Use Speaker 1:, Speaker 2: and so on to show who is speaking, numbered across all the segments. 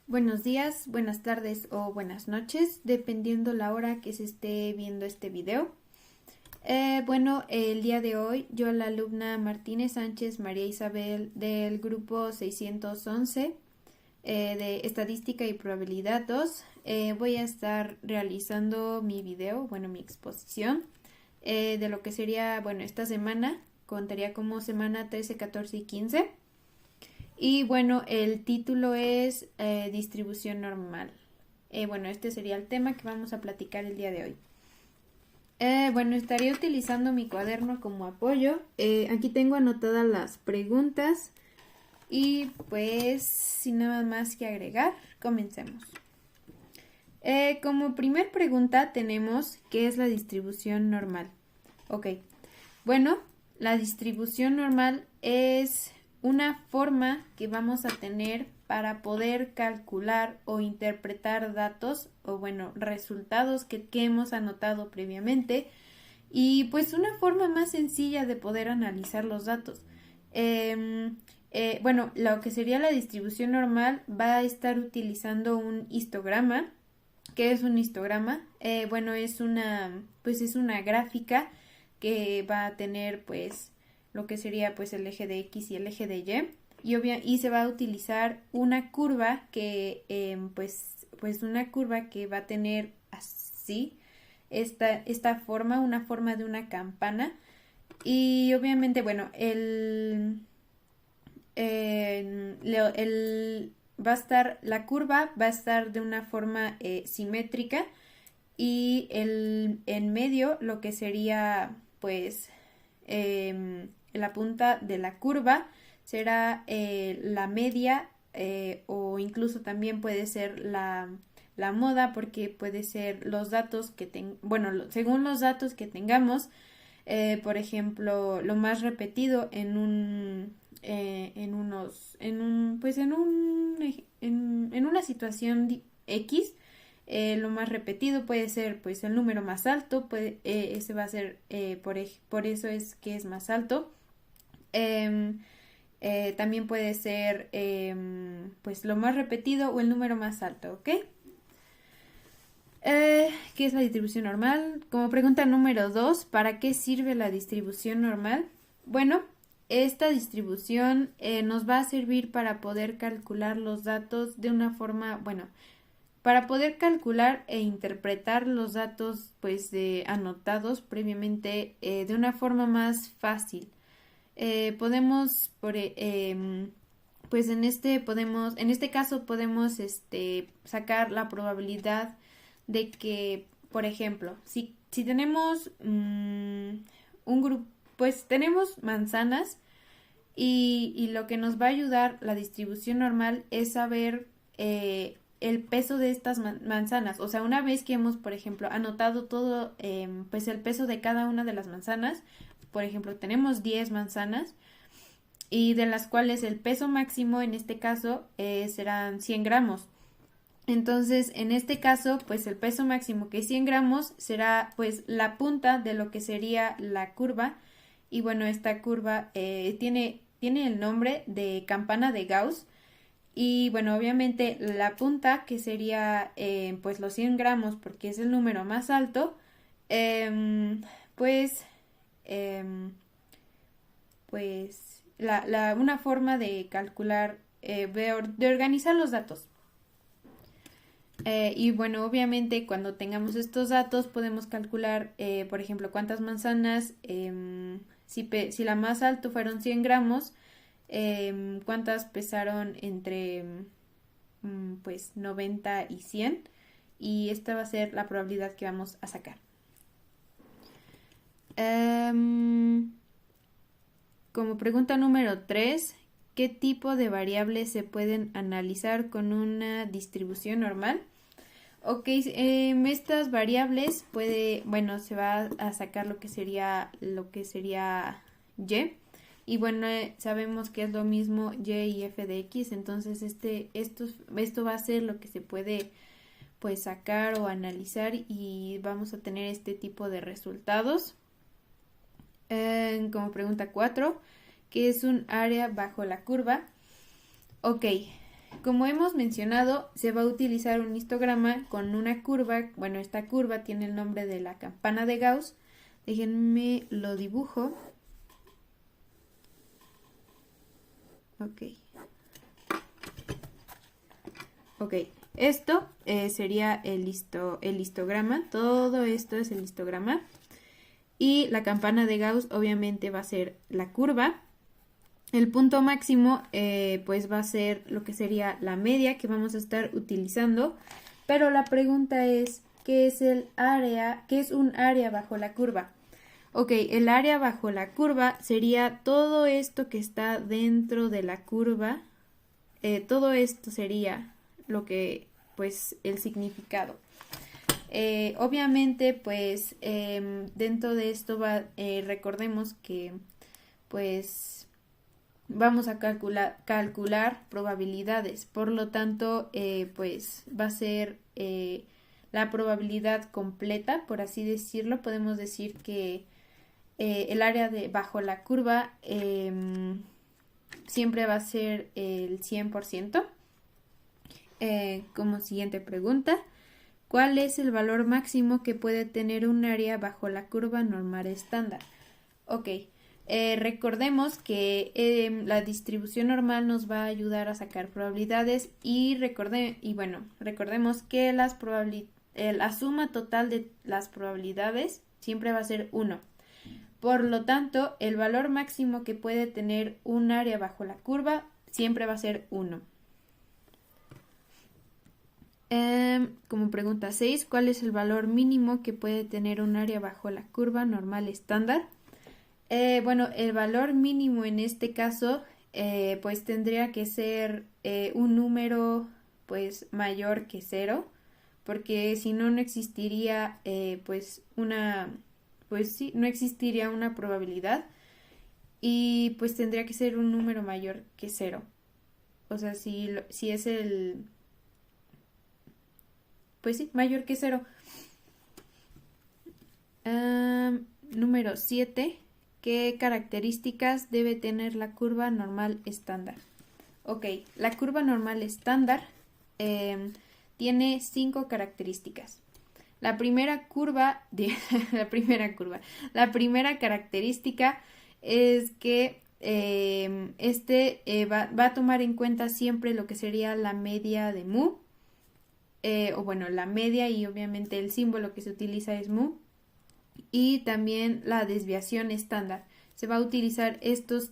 Speaker 1: Buenos días, buenas tardes o buenas noches, dependiendo la hora que se esté viendo este video. El día de hoy yo, la alumna Martínez Sánchez María Isabel del grupo 611 de Estadística y Probabilidad 2, voy a estar realizando mi video, mi exposición de lo que sería, esta semana, contaría como semana 13, 14 y 15. Y el título es distribución normal. Este sería el tema que vamos a platicar el día de hoy. Estaría utilizando mi cuaderno como apoyo. Aquí tengo anotadas las preguntas. Y pues, sin nada más que agregar, comencemos. Como primer pregunta tenemos, ¿qué es la distribución normal? Ok, la distribución normal es una forma que vamos a tener para poder calcular o interpretar datos o resultados que hemos anotado previamente, y pues una forma más sencilla de poder analizar los datos. Lo que sería la distribución normal va a estar utilizando un histograma. ¿Qué es un histograma? Es una gráfica que va a tener lo que sería el eje de X y el eje de y se va a utilizar una curva que una curva que va a tener así esta forma, una forma de una campana, y obviamente la curva va a estar de una forma simétrica, y en medio lo que sería la punta de la curva será la media, o incluso también puede ser la moda, porque puede ser los datos que según los datos que tengamos. Por ejemplo, lo más repetido en una situación X, lo más repetido puede ser el número más alto, ese va a ser, por eso es que es más alto. También puede ser lo más repetido o el número más alto, ¿ok? ¿Qué es la distribución normal? Como pregunta número 2, ¿para qué sirve la distribución normal? Esta distribución nos va a servir para poder calcular los datos de una forma, para poder calcular e interpretar los datos anotados previamente de una forma más fácil. Podemos, en este caso podemos sacar la probabilidad de que, por ejemplo, si tenemos un grupo, tenemos manzanas, y lo que nos va a ayudar la distribución normal es saber el peso de estas manzanas. O sea, una vez que hemos, por ejemplo, anotado todo, el peso de cada una de las manzanas, por ejemplo, tenemos 10 manzanas, y de las cuales el peso máximo en este caso serán 100 gramos. Entonces, en este caso, el peso máximo, que es 100 gramos, será la punta de lo que sería la curva. Y esta curva tiene el nombre de campana de Gauss. Y obviamente la punta, que sería los 100 gramos, porque es el número más alto, em, pues, em, una forma de calcular, de organizar los datos. Obviamente cuando tengamos estos datos podemos calcular, por ejemplo, cuántas manzanas, si la más alto fueron 100 gramos, cuántas pesaron entre 90 y 100, y esta va a ser la probabilidad que vamos a sacar. Como pregunta número 3, ¿qué tipo de variables se pueden analizar con una distribución normal? Ok, estas variables se va a sacar lo que sería Y. Y sabemos que es lo mismo Y y f de X. Entonces esto va a ser lo que se puede sacar o analizar, y vamos a tener este tipo de resultados. Como pregunta 4, ¿qué es un área bajo la curva? Ok, como hemos mencionado, se va a utilizar un histograma con una curva. Bueno, esta curva tiene el nombre de la campana de Gauss. Déjenme lo dibujo. Ok. Ok, esto sería el histograma. Todo esto es el histograma. Y la campana de Gauss obviamente va a ser la curva. El punto máximo pues va a ser lo que sería la media que vamos a estar utilizando. Pero la pregunta es, ¿qué es el área? ¿Qué es un área bajo la curva? Ok, el área bajo la curva sería todo esto que está dentro de la curva. Todo esto sería lo que, pues, el significado. Obviamente, pues, dentro de esto recordemos que, pues, vamos a calcular probabilidades. Por lo tanto, pues, va a ser la probabilidad completa, por así decirlo. Podemos decir que el área bajo la curva siempre va a ser el 100%. Como siguiente pregunta, ¿cuál es el valor máximo que puede tener un área bajo la curva normal estándar? Ok, recordemos que la distribución normal nos va a ayudar a sacar probabilidades y recordemos que la suma total de las probabilidades siempre va a ser 1. Por lo tanto, el valor máximo que puede tener un área bajo la curva siempre va a ser 1. Como pregunta 6, ¿cuál es el valor mínimo que puede tener un área bajo la curva normal estándar? Bueno, el valor mínimo en este caso pues tendría que ser un número pues mayor que 0, porque si no, no existiría no existiría una probabilidad y pues tendría que ser un número mayor que 0. O sea, si es pues sí, mayor que 0. Número 7. ¿Qué características debe tener la curva normal estándar? Ok, la curva normal estándar tiene 5 características. La primera característica es que va a tomar en cuenta siempre lo que sería la media de mu, la media, y obviamente el símbolo que se utiliza es mu, y también la desviación estándar. Se va a utilizar estos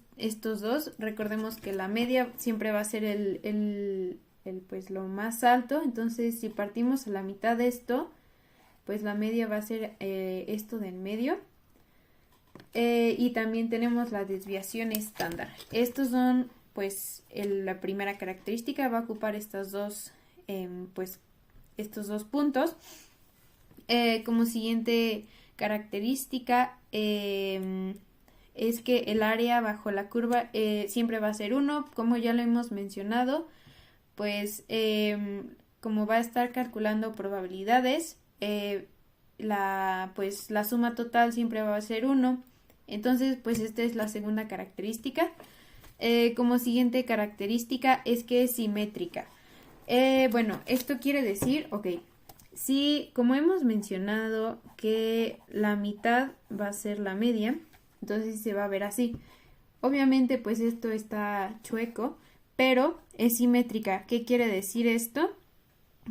Speaker 1: dos. Recordemos que la media siempre va a ser pues lo más alto. Entonces, si partimos a la mitad de esto, pues la media va a ser esto de en medio. Y también tenemos la desviación estándar. Estos son, pues, la primera característica. Va a ocupar estos dos puntos. Como siguiente característica es que el área bajo la curva siempre va a ser 1, como ya lo hemos mencionado. Pues como va a estar calculando probabilidades, la suma total siempre va a ser 1. Entonces, pues esta es la segunda característica. Como siguiente característica es que es simétrica. Esto quiere decir, sí, como hemos mencionado que la mitad va a ser la media, entonces se va a ver así. Obviamente, pues esto está chueco, pero es simétrica. ¿Qué quiere decir esto?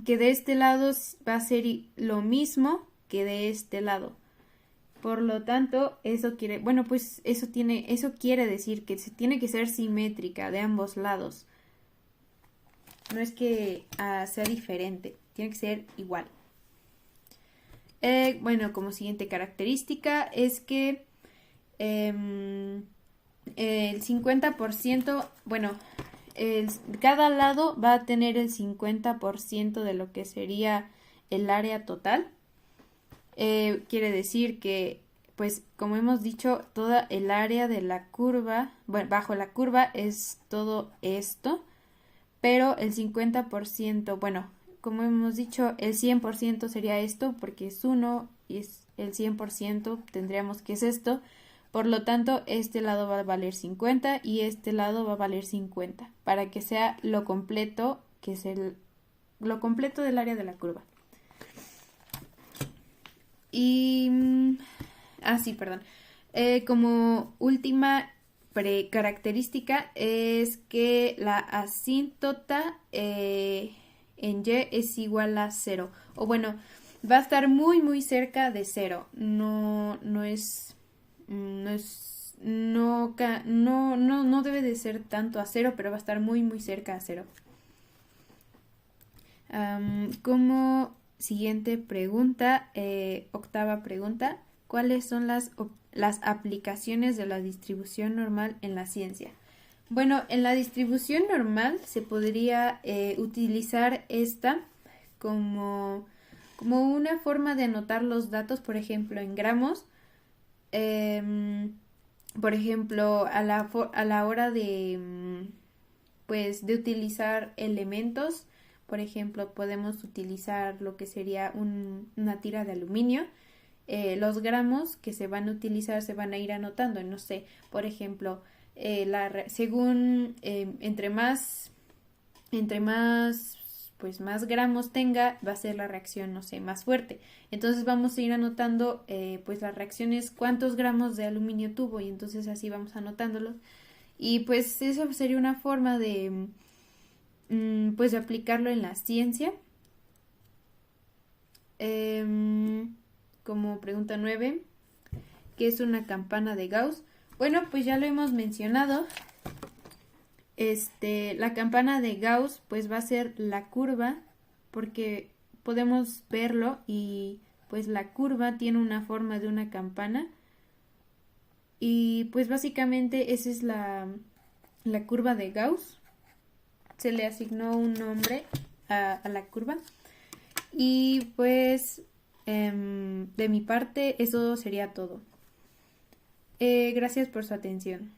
Speaker 1: Que de este lado va a ser lo mismo que de este lado. Por lo tanto, eso quiere decir que se tiene que ser simétrica de ambos lados. No es que sea diferente, tiene que ser igual. Como siguiente característica es que el 50%, cada lado va a tener el 50% de lo que sería el área total. Quiere decir que, pues, como hemos dicho, toda el área de la curva, bajo la curva es todo esto, pero el 50%, como hemos dicho, el 100% sería esto, porque es 1 y es el 100%, tendríamos que es esto. Por lo tanto, este lado va a valer 50 y este lado va a valer 50 para que sea lo completo, que es lo completo del área de la curva. Y... sí, perdón. Como última característica es que la asíntota en Y es igual a 0. O bueno, va a estar muy muy cerca de 0. No debe de ser tanto a 0, pero va a estar muy muy cerca a 0. Como siguiente pregunta, octava pregunta, ¿cuáles son las aplicaciones de la distribución normal en la ciencia? Bueno, en la distribución normal se podría utilizar esta como una forma de anotar los datos, por ejemplo, en gramos. Por ejemplo, a la hora de, pues, de utilizar elementos, por ejemplo, podemos utilizar lo que sería una tira de aluminio. Los gramos que se van a utilizar se van a ir anotando, no sé, por ejemplo, según entre más pues más gramos tenga, va a ser la reacción, no sé, más fuerte. Entonces vamos a ir anotando pues las reacciones, cuántos gramos de aluminio tuvo, y entonces así vamos anotándolos. Y pues eso sería una forma de pues de aplicarlo en la ciencia. Como pregunta 9, ¿qué es una campana de Gauss? Bueno, pues ya lo hemos mencionado. La campana de Gauss pues va a ser la curva, porque podemos verlo y pues la curva tiene una forma de una campana, y pues básicamente esa es la curva de Gauss. Se le asignó un nombre a la curva. Y pues de mi parte eso sería todo. Gracias por su atención.